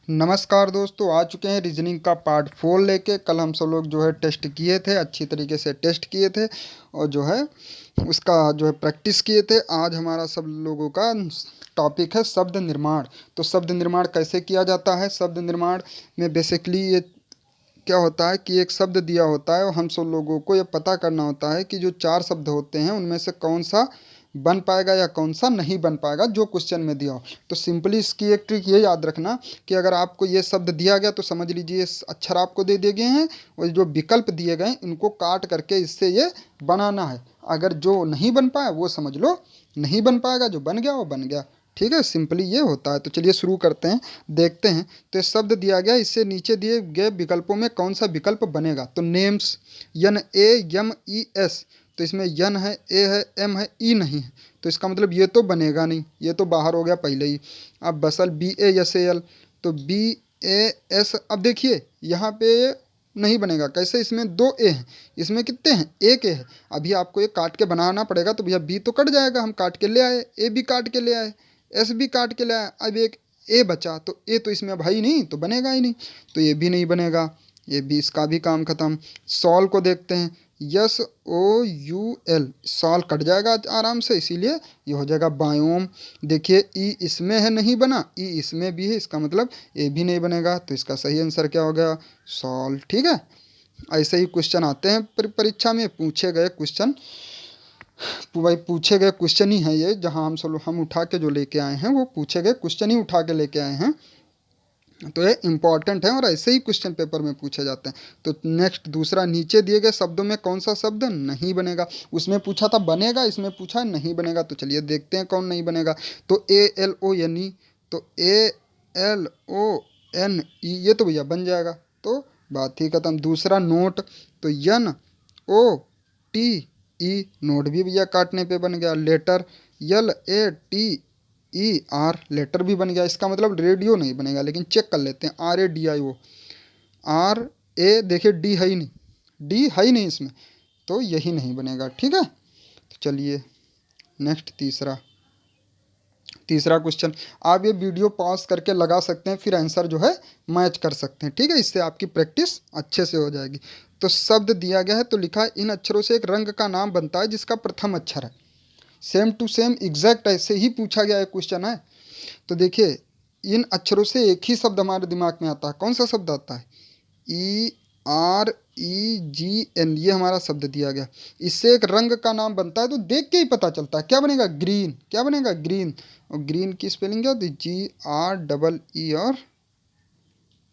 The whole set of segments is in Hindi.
नमस्कार दोस्तों, आ चुके हैं रीजनिंग का पार्ट 4 लेके। कल हम सब लोग जो है टेस्ट किए थे, अच्छी तरीके से टेस्ट किए थे और जो है उसका जो है प्रैक्टिस किए थे। आज हमारा सब लोगों का टॉपिक है शब्द निर्माण। तो शब्द निर्माण कैसे किया जाता है? शब्द निर्माण में बेसिकली ये क्या होता है कि एक शब्द दिया होता है और हम सब लोगों को ये पता करना होता है कि जो 4 शब्द होते हैं उनमें से कौन सा बन पाएगा या कौन सा नहीं बन पाएगा, जो क्वेश्चन में दिया हो। तो सिंपली इसकी एक ट्रिक ये याद रखना कि अगर आपको ये शब्द दिया गया तो समझ लीजिए अक्षर आपको दे दिए गए हैं और जो विकल्प दिए गए हैं इनको काट करके इससे ये बनाना है। अगर जो नहीं बन पाया वो समझ लो नहीं बन पाएगा, जो बन गया वो बन गया। ठीक है, सिंपली ये होता है। तो चलिए शुरू करते हैं, देखते हैं। तो ये शब्द दिया गया, इससे नीचे दिए गए विकल्पों में कौन सा विकल्प बनेगा? तो नेम्स, यन ए यम ई एस, तो इसमें यन है, ए है, एम है, ई नहीं है, तो इसका मतलब ये तो बनेगा नहीं, ये तो बाहर हो गया पहले ही। अब basal B A S A L, तो बी ए एस, अब देखिए यहाँ पे नहीं बनेगा। कैसे? इसमें 2 ए हैं, इसमें कितने हैं? एक ए है। अभी आपको ये काट के बनाना पड़ेगा, तो भैया बी तो कट जाएगा, हम काट के ले आए, ए भी काट के ले आए, एस भी काट के ले आए। अब एक ए बचा, तो ए तो इसमें भाई नहीं, तो बनेगा ही नहीं, तो ये भी नहीं बनेगा, ये भी, इसका भी काम खत्म। सॉल को देखते हैं, यस ओ यू एल, सॉल कट जाएगा आराम से, इसीलिए ये हो जाएगा बायोम। देखिए ई इसमें है, नहीं बना, ई इसमें भी है, इसका मतलब ए भी नहीं बनेगा, तो इसका सही आंसर क्या हो गया? सॉल। ठीक है, ऐसे ही क्वेश्चन आते हैं परीक्षा में, पूछे गए क्वेश्चन, भाई पूछे गए क्वेश्चन ही है ये, जहाँ हम उठा के जो लेके आए हैं वो पूछे गए क्वेश्चन ही उठा के लेके आए हैं। तो ये इम्पॉर्टेंट है और ऐसे ही क्वेश्चन पेपर में पूछे जाते हैं। तो नेक्स्ट दूसरा, नीचे दिए गए शब्दों में कौन सा शब्द नहीं बनेगा? उसमें पूछा था बनेगा, इसमें पूछा है नहीं बनेगा। तो चलिए देखते हैं कौन नहीं बनेगा। तो A L O N E, तो A L O N E, ये तो भैया बन जाएगा, तो बात ही खत्म। दूसरा नोट, तो यन ओ टी ई, नोट भी भैया काटने पे बन गया। Letter, L A T E R, letter भी बन गया। इसका मतलब रेडियो नहीं बनेगा, लेकिन चेक कर लेते हैं। R A D I O, R A, देखिए डी है ही नहीं, डी है ही नहीं इसमें, तो यही नहीं बनेगा। ठीक है, तो चलिए नेक्स्ट तीसरा तीसरा क्वेश्चन। आप ये वीडियो पॉज करके लगा सकते हैं, फिर आंसर जो है मैच कर सकते हैं। ठीक है, इससे आपकी प्रैक्टिस अच्छे से हो जाएगी। तो शब्द दिया गया है, तो लिखा है इन अक्षरों से एक रंग का नाम बनता है जिसका प्रथम अक्षर है। सेम टू सेम एग्जैक्ट ऐसे ही पूछा गया है क्वेश्चन है। तो देखिए इन अक्षरों से एक ही शब्द हमारे दिमाग में आता है। कौन सा शब्द आता है? E R E G N, ये हमारा शब्द दिया गया। इससे एक रंग का नाम बनता है, तो देख के ही पता चलता है। क्या बनेगा? ग्रीन। क्या बनेगा? ग्रीन। और ग्रीन की स्पेलिंग क्या होती है? जी आर डबल ई और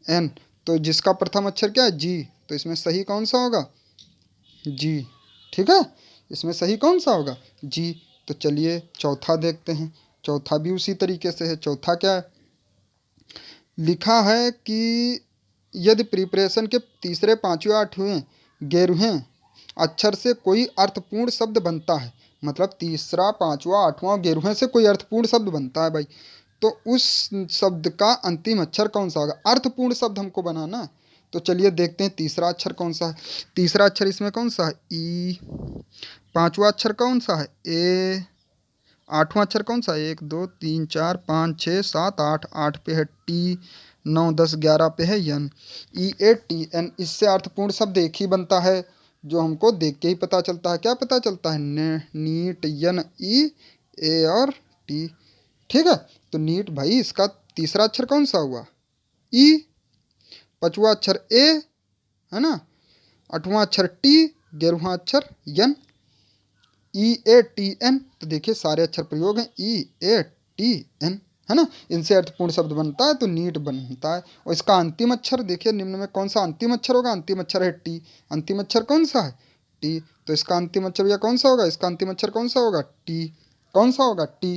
एन। तो जिसका प्रथम अक्षर क्या है? जी, तो इसमें सही कौन सा होगा? जी। ठीक है, इसमें सही कौन सा होगा? जी। तो चलिए चौथा देखते हैं। चौथा भी उसी तरीके से है। चौथा क्या है? लिखा है कि यदि प्रिपरेशन के तीसरे, पांचवें, आठवें, 11वें अक्षर से कोई अर्थपूर्ण शब्द बनता है, मतलब तीसरा, पांचवा, आठवां, 11वें से कोई अर्थपूर्ण शब्द बनता है भाई, तो उस शब्द का अंतिम अक्षर कौन सा होगा? अर्थपूर्ण शब्द हमको बनाना है। तो चलिए देखते हैं तीसरा अक्षर कौन सा है। तीसरा अक्षर इसमें कौन सा है? ई। पांचवा अक्षर कौन सा है? ए। आठवां अक्षर कौन सा है? 1 2 3 4 5 6 7 8, 8 पे है टी, 9 10 11 पे है यन। ई ए टी एन, इससे अर्थपूर्ण शब्द एक ही बनता है, जो हमको देख के ही पता चलता है। क्या पता चलता है? नीट, यन ई ए और टी। ठीक है, तो नीट भाई, इसका तीसरा अक्षर कौन सा हुआ? ई। पांचवा अक्षर ए, है ना, आठवां अक्षर टी, 11वां अक्षर यन। ई ए टी एन, तो देखिए सारे अक्षर प्रयोग हैं, ई ए टी एन, है ना। इनसे अर्थपूर्ण शब्द बनता है, तो नीट बनता है। और इसका अंतिम अक्षर देखिए निम्न में कौन सा अंतिम अक्षर होगा? अंतिम अक्षर है टी। अंतिम अक्षर कौन सा है? टी। तो इसका अंतिम अक्षर या कौन सा होगा? इसका अंतिम अक्षर कौन सा होगा? टी। कौन सा होगा? टी।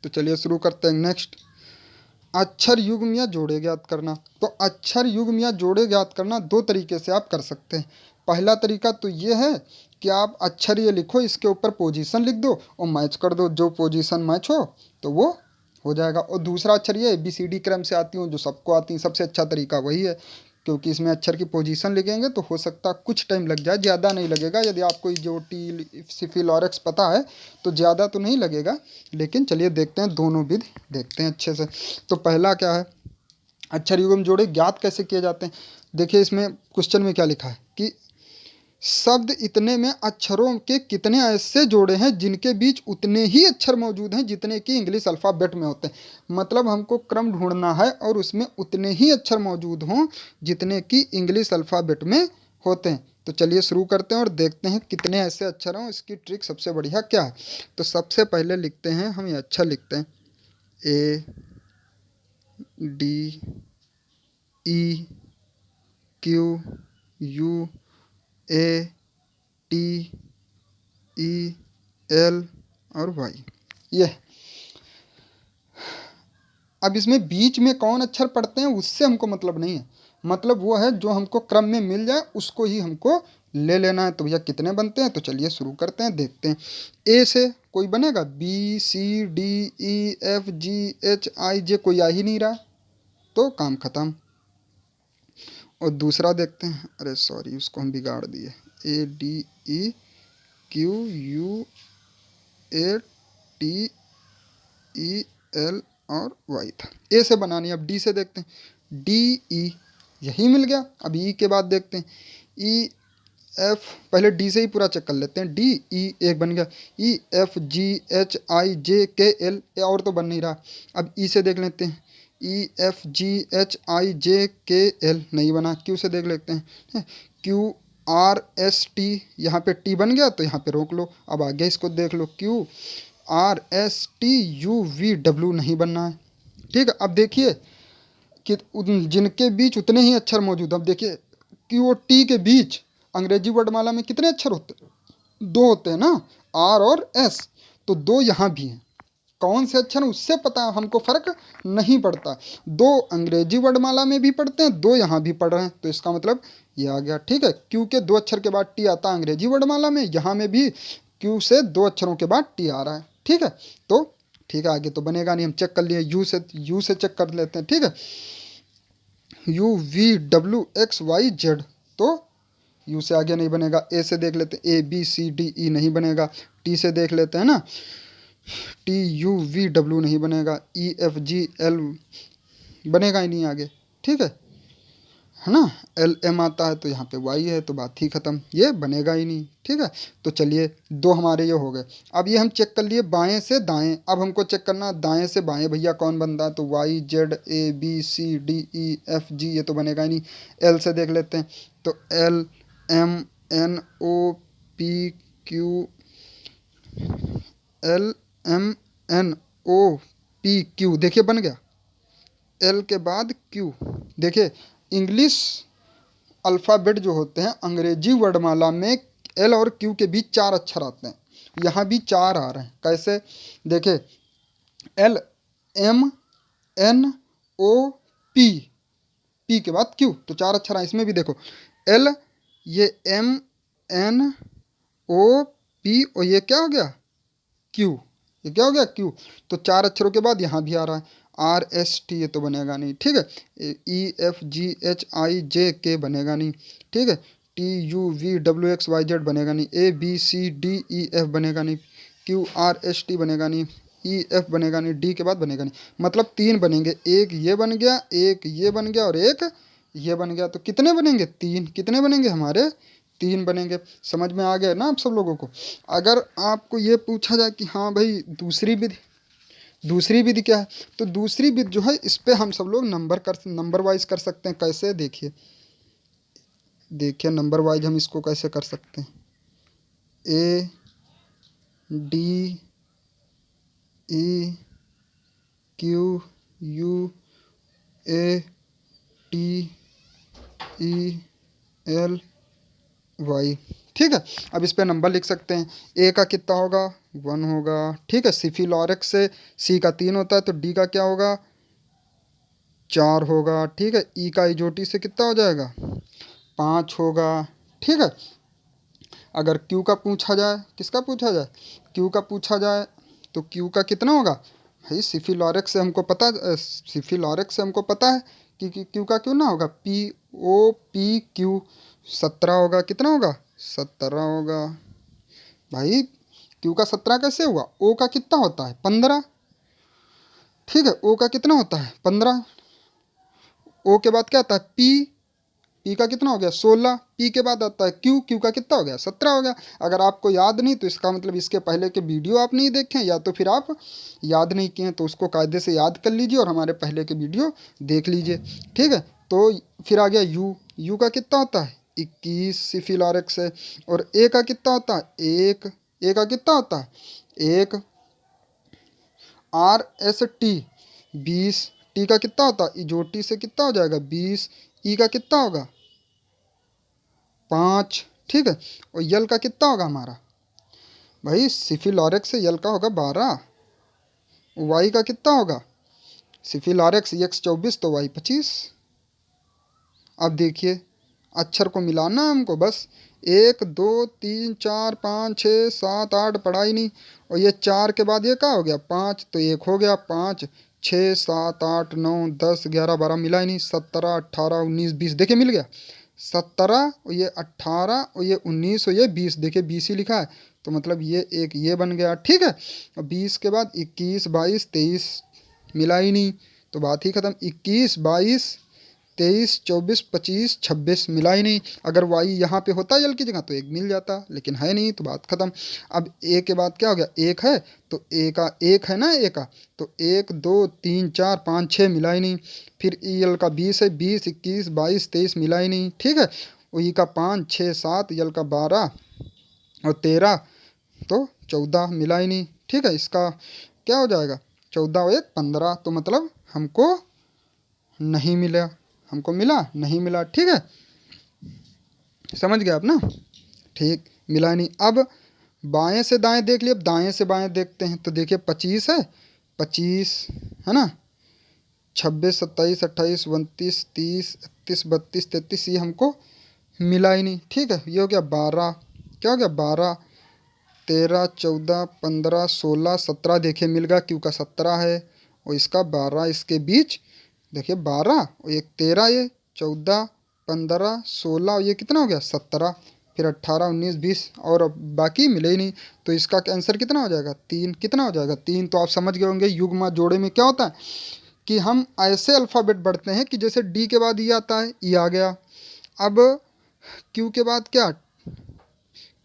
तो चलिए शुरू करते हैं। नेक्स्ट, अक्षर युग्म या जोड़े ज्ञात करना। तो अक्षर युग्म या जोड़े ज्ञात करना 2 तरीके से आप कर सकते हैं। पहला तरीका तो ये है कि आप अक्षर ये लिखो, इसके ऊपर पोजीशन लिख दो और मैच कर दो, जो पोजीशन मैच हो तो वो हो जाएगा। और दूसरा अक्षर ये ABCD क्रम से आती हूँ, जो सबको आती है, सबसे अच्छा तरीका वही है, क्योंकि इसमें अक्षर की पोजीशन लिखेंगे तो हो सकता है कुछ टाइम लग जाए, ज़्यादा नहीं लगेगा। यदि आपको जो टी सिफिल और एक्स पता है तो ज़्यादा तो नहीं लगेगा। लेकिन चलिए देखते हैं, दोनों विधि देखते हैं अच्छे से। तो पहला क्या है? अक्षर युग्म जोड़े ज्ञात कैसे किए जाते हैं? देखिए इसमें क्वेश्चन में क्या लिखा है कि शब्द इतने में अक्षरों के कितने ऐसे जोड़े हैं जिनके बीच उतने ही अक्षर मौजूद हैं जितने कि इंग्लिश अल्फ़ाबेट में होते हैं। मतलब हमको क्रम ढूंढना है और उसमें उतने ही अक्षर मौजूद हों जितने कि इंग्लिश अल्फ़ाबेट में होते हैं। तो चलिए शुरू करते हैं और देखते हैं कितने ऐसे अक्षर हों। इसकी ट्रिक सबसे बढ़िया क्या है? तो सबसे पहले लिखते हैं, हम ये अक्षर लिखते हैं A D E Q U A T E L और वाई। ये अब इसमें बीच में कौन अक्षर पढ़ते हैं उससे हमको मतलब नहीं है, मतलब वो है जो हमको क्रम में मिल जाए उसको ही हमको ले लेना है। तो भैया कितने बनते हैं? तो चलिए शुरू करते हैं, देखते हैं। ए से कोई बनेगा? B C D E F G H I J कोई आ ही नहीं रहा, तो काम खत्म। और दूसरा देखते हैं, अरे सॉरी उसको हम बिगाड़ दिए, ए D E Q U A T E L और वाई था। ए से बनानी, अब डी से देखते हैं, डी ई यही मिल गया। अब ई के बाद देखते हैं, ई एफ, पहले डी से ही पूरा चेक कर लेते हैं, डी ई एक बन गया, ई एफ जी एच आई जे के एल और तो बन नहीं रहा। अब ई से देख लेते हैं, ई एफ जी एच आई जे के एल नहीं बना। क्यू से देख लेते हैं, क्यू आर एस टी, यहाँ पे टी बन गया तो यहाँ पे रोक लो। अब आगे इसको देख लो, Q R S T U V W नहीं बनना है। ठीक है, अब देखिए कि जिनके बीच उतने ही अक्षर मौजूद। अब देखिए क्यू और टी के बीच अंग्रेजी वर्णमाला में कितने अक्षर होते हैं? दो होते हैं ना, आर और एस, तो दो यहाँ भी हैं। कौन से अक्षर उससे पता है, हमको फर्क नहीं पड़ता। दो अंग्रेजी वर्णमाला में भी पढ़ते हैं, दो यहाँ भी पढ़ रहे हैं, तो इसका मतलब ये आ गया। ठीक है, क्यू के दो अक्षर के बाद टी आता है अंग्रेजी वर्णमाला में, यहाँ में भी क्यू से दो अक्षरों के बाद टी आ रहा है। ठीक है, तो ठीक है, आगे तो बनेगा नहीं, हम चेक कर लिए। यू से चेक कर लेते हैं। ठीक है, U V W X Y Z, तो यू से आगे नहीं बनेगा। ए से देख लेते हैं, ए बी सी डी ई नहीं बनेगा। टी से देख लेते हैं ना, टी यू वी डब्ल्यू नहीं बनेगा। ई एफ जी एल बनेगा ही नहीं आगे। ठीक है ना, एल एम आता है तो यहाँ पे वाई है, तो बात ही खत्म, ये बनेगा ही नहीं। ठीक है, तो चलिए दो हमारे ये हो गए। अब ये हम चेक कर लिए बाएं से दाएं, अब हमको चेक करना दाएं से बाएं भैया कौन बनता है, तो Y Z A B C D E F G, ये तो बनेगा ही नहीं। एल से देख लेते हैं, तो L M N O P Q, L M N O P Q, देखिए बन गया। एल के बाद क्यू, देखिए इंग्लिश अल्फ़ाबेट जो होते हैं अंग्रेजी वर्णमाला में एल और क्यू के बीच चार अक्षर आते हैं, यहाँ भी चार आ रहे हैं। कैसे? देखिए L M N O P, P के बाद क्यू, तो चार अक्षर आए। इसमें भी देखो एल, ये एम एन ओ पी, और ये क्या हो गया? क्यू, ये क्या हो गया? क्यू, तो चार अक्षरों के बाद यहाँ भी आ रहा है आर एस टी, ये तो बनेगा नहीं। ठीक है, ई एफ जी एच आई जे के बनेगा नहीं। ठीक है, T U V W X Y Z बनेगा नहीं। A B C D E F बनेगा नहीं। क्यू आर एस टी बनेगा नहीं। ई एफ बनेगा नहीं। डी के बाद बनेगा नहीं। मतलब तीन बनेंगे, एक ये बन गया, एक ये बन गया और एक ये बन गया। तो कितने बनेंगे? तीन। कितने बनेंगे हमारे? तीन बनेंगे। समझ में आ गया ना आप सब लोगों को? अगर आपको ये पूछा जाए कि हाँ भाई दूसरी विधि क्या है, तो दूसरी विधि जो है इस पे हम सब लोग नंबर वाइज कर सकते हैं। कैसे? देखिए देखिए नंबर वाइज हम इसको कैसे कर सकते हैं, A D E Q U A T E L Y. ठीक है, अब इस पे नंबर लिख सकते हैं। ए का कितना होगा? 1 होगा। ठीक है, सिफिल और एक्स से सी का 3 होता है, तो डी का क्या होगा? 4 होगा। ठीक है, ई का इजोटी से कितना हो जाएगा? 5 होगा। ठीक है, अगर क्यू का पूछा जाए, किसका पूछा जाए? क्यू का पूछा जाए, तो क्यू का कितना होगा भाई? सिफिल और एक्स से हमको पता, सिफिल और एक्स से हमको पता है कि क्यू का क्यों ना होगा, पी ओ पी क्यू, 17 होगा। कितना होगा? 17 होगा। भाई क्यू का 17 कैसे हुआ? ओ का कितना होता है? 15। ठीक है, ओ का कितना होता है? 15। ओ के बाद क्या आता है पी, पी का कितना हो गया 16, पी के बाद आता है क्यू, क्यू का कितना हो गया 17 हो गया। अगर आपको याद नहीं तो इसका मतलब इसके पहले के वीडियो आप नहीं देखें, या तो फिर आप याद नहीं किए तो उसको कायदे से याद कर लीजिए और हमारे पहले के वीडियो देख लीजिए, ठीक है। तो फिर आ गया यू, यू का कितना होता है 21 सिफिल आर एक्स है। और ए का कितना होता है एक, ए का कितना होता है एक, आर एस टी 20, टी का कितना होता है जो टी से कितना हो जाएगा 20, ई का कितना होगा 5, ठीक है। और यल का कितना होगा हमारा भाई सिफिल और एक्स से यल का होगा 12, वाई का कितना होगा सिफिल आर एक्स एक्स 24 तो वाई 25। अब देखिए अक्षर को मिलाना है हमको बस, 1 2 3 4 5 6 7 8 पढ़ा ही नहीं, और ये 4 के बाद ये क्या हो गया 5, तो एक हो गया 5 6 7 8 9 10 11 12 मिला ही नहीं, 17 18 19 20 देखिए मिल गया 17 और ये 18 और ये 19 और ये 20, देखिए 20 ही लिखा है, तो मतलब ये एक ये बन गया, ठीक है। और 20 के बाद 21 22 23 मिला ही नहीं, तो बात ही खत्म, 21 22 23 24 25 26 मिला ही नहीं। अगर वाई यहाँ पे होता यल की जगह तो एक मिल जाता, लेकिन है नहीं, तो बात खत्म। अब ए के बाद क्या हो गया एक है, तो ए का एक है ना, ए का तो 1 2 3 4 5 6 मिला ही नहीं। फिर ई यल का 20 है, 20 21 22 23 मिला ही नहीं, ठीक है। और ई का 5 6 7, यल का 12 और 13 तो 14 मिला ही नहीं, ठीक है। इसका क्या हो जाएगा 14 और 1 15, तो मतलब हमको नहीं मिला, हमको मिला नहीं मिला, ठीक है। समझ गए आप ना, ठीक मिला नहीं। अब बाएं से दाएं देख लिए, अब दाएं से बाएं देखते हैं, तो देखिए 25 है, 25 है ना, 26 27 28 29 30 31 32 33, ये हमको मिला ही नहीं, ठीक है। ये हो गया 12, क्या हो गया 12 13 14 15 16 17, देखिए मिल गया, क्यों का 17 है और इसका 12, इसके बीच देखिए 12 और एक 13, ये 14 15 16 और ये कितना हो गया 17, फिर 18 19 20 और अब बाकी मिले ही नहीं, तो इसका आंसर कितना हो जाएगा 3, कितना हो जाएगा 3। तो आप समझ गए होंगे युग्म जोड़े में क्या होता है कि हम ऐसे अल्फ़ाबेट बढ़ते हैं कि जैसे डी के बाद ई आता है, ई आ गया। अब क्यू के बाद क्या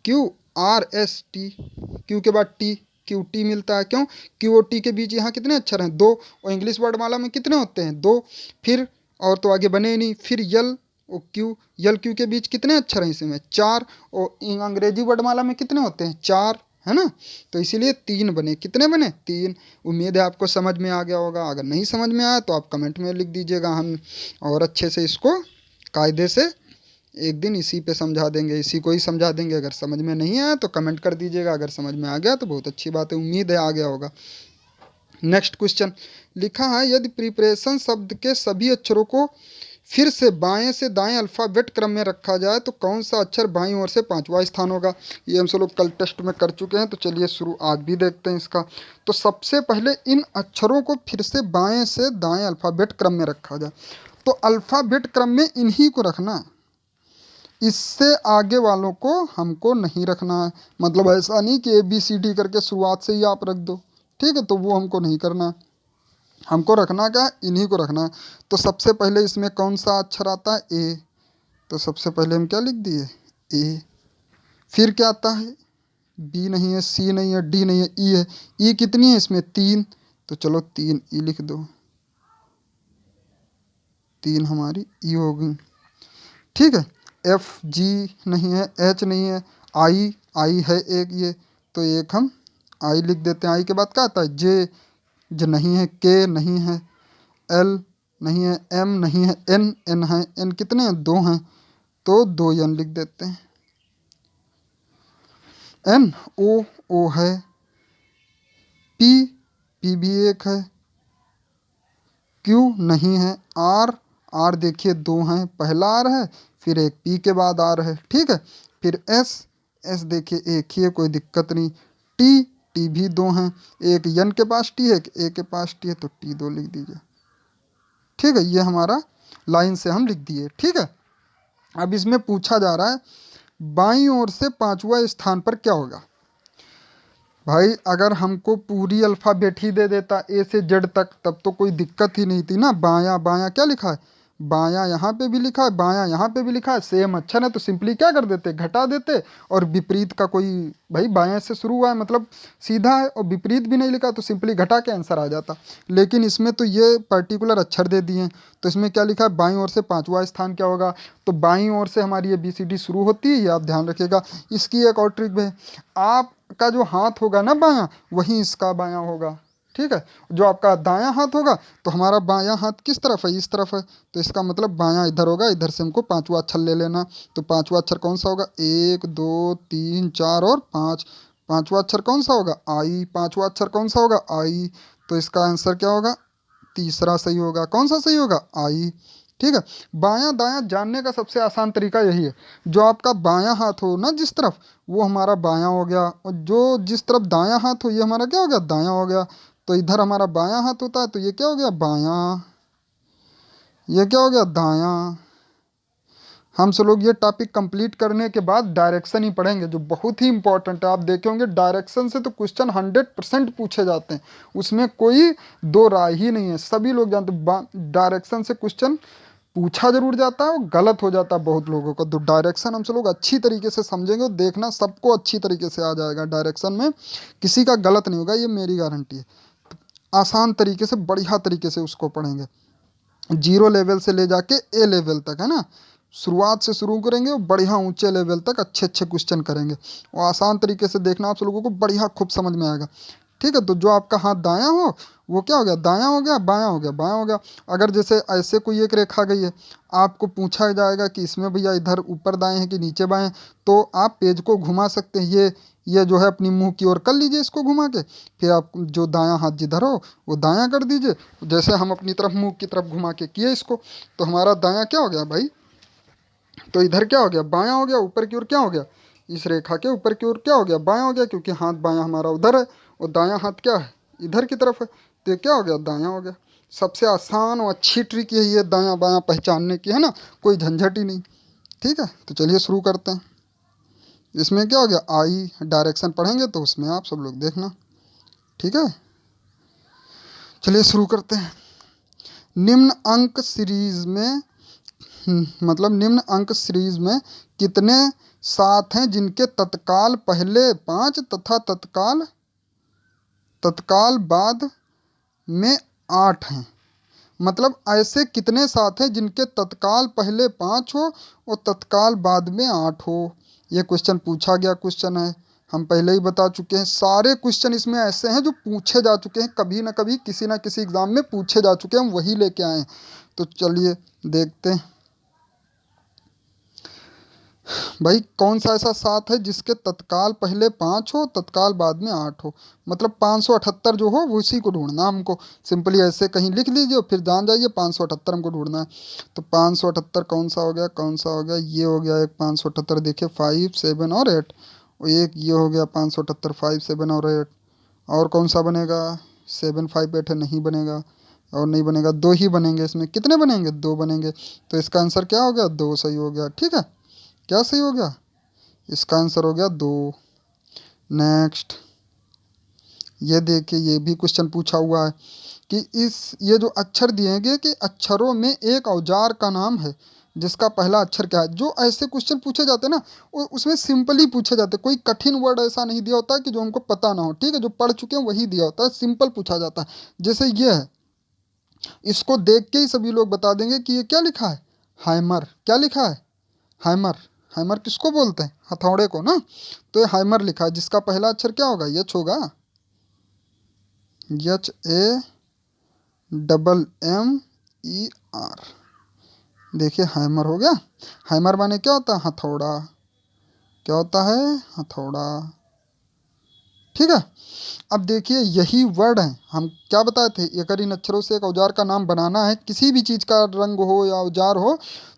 Q R S T, Q के बाद टी, क्यू टी मिलता है, क्यों क्यू और टी के बीच यहाँ कितने अक्षर हैं 2, और इंग्लिश वर्डमाला में कितने होते हैं 2, फिर और तो आगे बने ही नहीं। फिर यल और क्यू, यल क्यू के बीच कितने अक्षर हैं इसमें 4, और अंग्रेजी वर्डमाला में कितने होते हैं 4, है ना, तो इसीलिए 3 बने, कितने बने 3। उम्मीद है आपको समझ में आ गया होगा, अगर नहीं समझ में आया तो आप कमेंट में लिख दीजिएगा, हम और अच्छे से इसको कायदे से एक दिन इसी पे समझा देंगे, इसी को ही समझा देंगे। अगर समझ में नहीं आया तो कमेंट कर दीजिएगा, अगर समझ में आ गया तो बहुत अच्छी बात है, उम्मीद है आ गया होगा। नेक्स्ट क्वेश्चन लिखा है, यदि प्रिपरेशन शब्द के सभी अक्षरों को फिर से बाएं से दाएं अल्फ़ाबेट क्रम में रखा जाए तो कौन सा अक्षर बाईं ओर से 5वां स्थान होगा। ये हम सब लोग कल टेस्ट में कर चुके हैं, तो चलिए शुरू आज भी देखते हैं इसका। तो सबसे पहले इन अक्षरों को फिर से बाएं से दाएं अल्फ़ाबेट क्रम में रखा जाए, तो अल्फ़ाबेट क्रम में इन्हीं को रखना है, इससे आगे वालों को हमको नहीं रखना है। मतलब ऐसा नहीं कि ABCD करके शुरुआत से ही आप रख दो, ठीक है, तो वो हमको नहीं करना है, हमको रखना क्या है इन्हीं को रखना है। तो सबसे पहले इसमें कौन सा अक्षर आता है ए, तो सबसे पहले हम क्या लिख दिए ए। फिर क्या आता है बी नहीं है, सी नहीं है, डी नहीं है, ई है। ई कितनी है इसमें 3, तो चलो 3 ई लिख दो, 3 हमारी ई हो गई, ठीक है। एफ जी नहीं है, एच नहीं है, आई, आई है एक ये, तो एक हम आई लिख देते हैं। आई के बाद क्या आता है जे, जे नहीं है, के नहीं है, एल नहीं है, एम नहीं है, एन, एन है, एन कितने हैं 2 हैं, तो 2 एन लिख देते हैं। एन, ओ, ओ है, पी, पी भी एक है, क्यू नहीं है, आर, आर देखिए 2 हैं, पहला आर है फिर एक पी के बाद आर है, ठीक है। फिर एस, एस देखिए एक ही है, कोई दिक्कत नहीं। टी, टी भी 2 हैं, एक एन के पास टी है, एक ए के पास टी है, तो टी 2 लिख दीजिए, ठीक है। ये हमारा लाइन से हम लिख दिए, ठीक है। अब इसमें पूछा जा रहा है बाईं ओर से 5वां स्थान पर क्या होगा। भाई अगर हमको पूरी अल्फ़ाबेट ही दे देता ए से जेड तक, तब तो कोई दिक्कत ही नहीं थी ना। बायां, बायां क्या लिखा है बायां यहाँ पे भी लिखा है, बायां यहाँ पे भी लिखा है, सेम अक्षर है, तो सिंपली क्या कर देते, घटा देते। और विपरीत का कोई, भाई बाएं से शुरू हुआ है मतलब सीधा है, और विपरीत भी नहीं लिखा तो सिंपली घटा के आंसर आ जाता। लेकिन इसमें तो ये पर्टिकुलर अक्षर दे दिए हैं, तो इसमें क्या लिखा है, बाईं ओर से पांचवा स्थान क्या होगा, तो बाईं ओर से हमारी ये BCD शुरू होती है, ये आप ध्यान रखिएगा। इसकी एक और ट्रिक भी है, आपका जो हाथ होगा ना बायां, वही इसका बायां होगा, ठीक है। जो आपका दायां हाथ होगा, तो हमारा बायां हाथ किस तरफ है, इस तरफ है, तो इसका मतलब बायां इधर होगा, इधर से हमको पांचवा अक्षर ले लेना। तो पांचवा अक्षर कौन सा होगा, 1 2 3 4 और 5। पांचवा अक्षर कौन सा होगा, आई। पांचवा अक्षर कौन सा होगा, आई। तो इसका आंसर क्या होगा, तीसरा सही होगा। कौन सा सही होगा, आई। ठीक है। बायां दायां जानने का सबसे आसान तरीका यही है, जो आपका बायां हाथ हो ना जिस तरफ, वो हमारा बायां हो गया, और जो जिस तरफ दायां हाथ हो, ये हमारा क्या हो गया, दायां हो गया। तो इधर हमारा बायां हाथ होता है, तो ये क्या हो गया, बायां। ये क्या हो गया, दायां। हम सब लोग ये टॉपिक कंप्लीट करने के बाद डायरेक्शन ही पढ़ेंगे, जो बहुत ही इंपॉर्टेंट है। आप देखे होंगे डायरेक्शन से तो क्वेश्चन 100% पूछे जाते हैं, उसमें कोई दो राय ही नहीं है। सभी लोग जानते हैं डायरेक्शन से क्वेश्चन पूछा जरूर जाता है, और गलत हो जाता है बहुत लोगों का। तो डायरेक्शन हम सब लोग अच्छी तरीके से समझेंगे, और देखना सबको अच्छी तरीके से आ जाएगा डायरेक्शन में, किसी का गलत नहीं होगा, ये मेरी गारंटी है। आसान तरीके से बढ़िया तरीके से उसको पढ़ेंगे, जीरो लेवल से ले जाके ए लेवल तक, है ना। शुरुआत से शुरू करेंगे और बढ़िया ऊंचे लेवल तक अच्छे अच्छे क्वेश्चन करेंगे, और आसान तरीके से देखना, आप सब लोगों को बढ़िया खूब समझ में आएगा। ठीक है। तो जो आपका हाथ दायां हो, वो क्या हो गया, दायां हो गया, बायां हो गया, बायां हो गया। अगर जैसे ऐसे कोई एक रेखा गई है, आपको पूछा जाएगा कि इसमें भैया इधर ऊपर दाएं है कि नीचे बाएं है, तो आप पेज को घुमा सकते हैं। ये जो है अपनी मुंह की ओर कर लीजिए इसको घुमा के, फिर आप जो दायां हाथ जिधर हो वो दायां कर दीजिए, जैसे हम अपनी तरफ मुंह की तरफ घुमा के किए इसको, तो हमारा दायां क्या हो गया भाई, तो इधर क्या हो गया, बायां हो गया। ऊपर की ओर क्या हो गया, इस रेखा के ऊपर की ओर क्या हो गया, बायां हो गया, क्योंकि हाथ बायां हमारा उधर है, और दायां हाथ क्या है, इधर की तरफ है, तो ये क्या हो गया, दायां हो गया। सबसे आसान और अच्छी ट्रिक यही है दायां बायां पहचानने की, है ना, कोई झंझट ही नहीं। ठीक है। तो चलिए शुरू करते हैं। इसमें क्या हो गया, आई डायरेक्शन पढ़ेंगे तो उसमें आप सब लोग देखना। ठीक है। चलिए शुरू करते हैं। निम्न अंक सीरीज में मतलब निम्न अंक सीरीज में कितने साथ हैं जिनके तत्काल पहले 5 तथा तत्काल तत्काल बाद में 8 हैं। मतलब ऐसे कितने साथ हैं जिनके तत्काल पहले 5 हो और तत्काल बाद में 8 हो। ये क्वेश्चन पूछा गया क्वेश्चन है, हम पहले ही बता चुके हैं। सारे क्वेश्चन इसमें ऐसे हैं जो पूछे जा चुके हैं, कभी ना कभी किसी ना किसी एग्जाम में पूछे जा चुके हैं, हम वही लेके आए हैं। तो चलिए देखते हैं भाई, कौन सा ऐसा 7 है जिसके तत्काल पहले 5 हो, तत्काल बाद में 8 हो। मतलब 578 जो हो वो उसी को ढूंढना हमको। सिंपली ऐसे कहीं लिख लीजिए और फिर जान जाइए 578 हमको ढूंढना है। तो 578 कौन सा हो गया, कौन सा हो गया, ये हो गया एक 578, देखिए 5 7 और 8। और एक ये हो गया 578 5 7 और 8। और कौन सा बनेगा, 7 5 8 है, नहीं बनेगा, और नहीं बनेगा। दो ही बनेंगे, इसमें कितने बनेंगे, दो बनेंगे। तो इसका आंसर क्या हो गया, दो सही हो गया। ठीक है। क्या सही हो गया, इसका आंसर हो गया दो। नेक्स्ट, ये देखिए ये भी क्वेश्चन पूछा हुआ है कि इस ये जो अक्षर दिए गए कि अक्षरों में एक औजार का नाम है जिसका पहला अक्षर क्या है। जो ऐसे क्वेश्चन पूछे जाते हैं ना, उसमें सिंपली पूछे जाते हैं, कोई कठिन वर्ड ऐसा नहीं दिया होता है कि जो हमको पता ना हो। ठीक है। जो पढ़ चुके हैं वही दिया होता है, सिंपल पूछा जाता है। जैसे ये है, इसको देख के ही सभी लोग बता देंगे कि ये क्या लिखा है, हैमर। क्या लिखा है, हैमर। हैमर किसको बोलते हैं, हथौड़े को ना। तो ये हैमर लिखा है, जिसका पहला अक्षर क्या होगा, यच होगा, H A double M E R. देखिए हैमर हो गया। हैमर माने क्या होता है, हथौड़ा। क्या होता है, हथौड़ा। ठीक है। अब देखिए यही वर्ड है, हम क्या बताए थे, एक इन अक्षरों से एक औजार का नाम बनाना है। किसी भी चीज़ का रंग हो या औजार हो,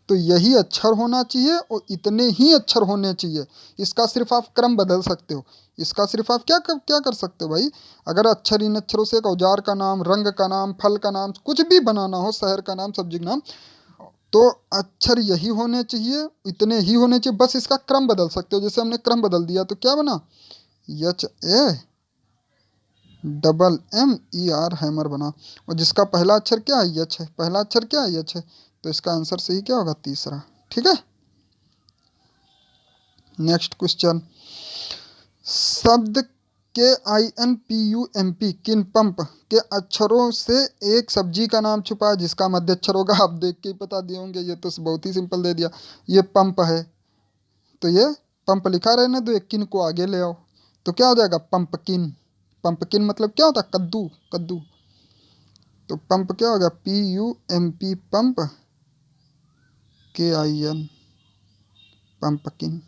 तो यही अक्षर होना चाहिए और इतने ही अक्षर होने चाहिए। इसका सिर्फ आप क्रम बदल सकते हो। इसका सिर्फ आप क्या कर सकते हो भाई, अगर अक्षर इन अक्षरों से एक औजार का नाम, रंग का नाम, फल का नाम, कुछ भी बनाना हो, शहर का नाम, सब्जी का नाम, तो अक्षर यही होने चाहिए, इतने ही होने चाहिए। बस इसका क्रम बदल सकते हो। जैसे हमने क्रम बदल दिया तो क्या बना, H A double M E R, hammer बना। और जिसका पहला अक्षर क्या है, यच है। पहला अक्षर क्या है, यच है। तो इसका आंसर सही क्या होगा? तीसरा। ठीक है। नेक्स्ट क्वेश्चन, शब्द KINPUMP किन पंप के अक्षरों से एक सब्जी का नाम छुपा है जिसका मध्य अक्षर होगा? आप देख के ही बता दिए होंगे, ये तो बहुत ही सिंपल दे दिया। ये पंप है, तो ये पंप लिखा रहने दो, एक किन को आगे ले आओ, तो क्या हो जाएगा? पंपकिन। पंपकिन मतलब क्या होता है? कद्दू, कद्दू। तो पंप क्या होगा? PUMP, pump, KIN, pumpkin.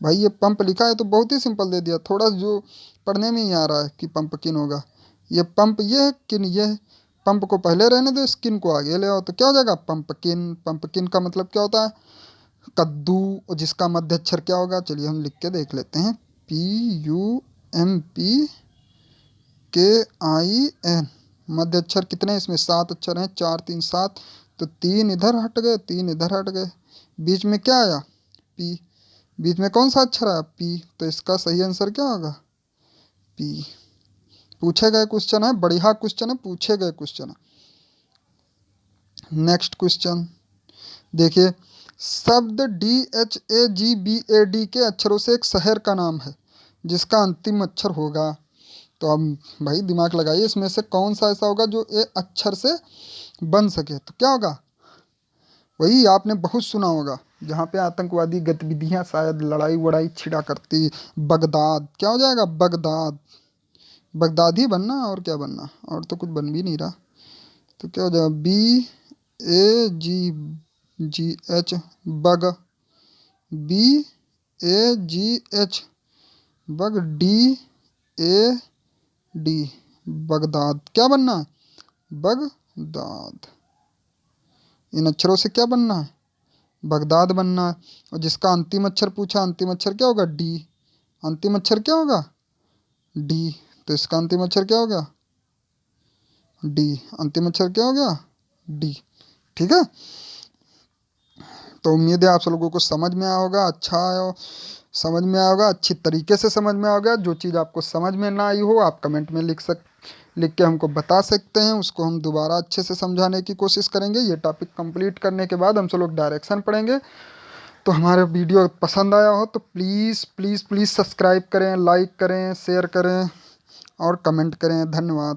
भाई ये पंप लिखा है तो बहुत ही सिंपल दे दिया, थोड़ा जो पढ़ने में ही आ रहा है कि पंपकिन होगा। ये पंप ये है, किन ये है। पंप को पहले रहने दो, स्किन को आगे ले आओ, तो क्या हो जाएगा? पंपकिन। पंपकिन का मतलब क्या होता है? कद्दू। और जिसका मध्य अक्षर क्या होगा? चलिए हम लिख के देख लेते हैं। PUMPKIN। मध्य अक्षर कितने इसमें? 7 अक्षर हैं, 4 3 7, तो 3 इधर हट गए, 3 इधर हट गए। बीच में क्या आया? पी। बीच में कौन सा अक्षर आया? पी। तो इसका सही आंसर क्या होगा? पी। पूछे गए क्वेश्चन है, बढ़िया क्वेश्चन है, पूछे गए क्वेश्चन है। नेक्स्ट क्वेश्चन देखिए, शब्द DHAGBAD के अक्षरों से एक शहर का नाम है जिसका अंतिम अक्षर होगा। तो अब भाई दिमाग लगाइए, इसमें से कौन सा ऐसा होगा जो ए अक्षर से बन सके? तो क्या होगा? वही आपने बहुत सुना होगा, जहाँ पे आतंकवादी गतिविधियां, शायद लड़ाई वड़ाई छिड़ा करती। बगदाद। क्या हो जाएगा? बगदाद। बगदाद ही बनना, और क्या बनना, और तो कुछ बन भी नहीं रहा। तो क्या हो जाएगा? BAGGH, bug. BAGH, bug. DAD, Baghdad. क्या बनना है? बगदाद। इन अक्षरों से क्या बनना है? बगदाद बनना है। और जिसका अंतिम अक्षर पूछा, अंतिम अक्षर क्या होगा? डी। अंतिम अक्षर क्या होगा? डी। तो इसका अंतिम अक्षर क्या होगा? डी। अंतिम अक्षर क्या हो गया? डी। ठीक है। तो उम्मीद है आप सब लोगों को समझ में आया होगा, अच्छा आया, समझ में आया होगा, अच्छी तरीके से समझ में आ होगा। जो चीज़ आपको समझ में ना आई हो, आप कमेंट में लिख के हमको बता सकते हैं, उसको हम दोबारा अच्छे से समझाने की कोशिश करेंगे। ये टॉपिक कंप्लीट करने के बाद हम सब लोग डायरेक्शन पढ़ेंगे। तो हमारे वीडियो पसंद आया हो तो प्लीज़ प्लीज़ प्लीज़ सब्सक्राइब करें, लाइक करें, शेयर करें और कमेंट करें। धन्यवाद।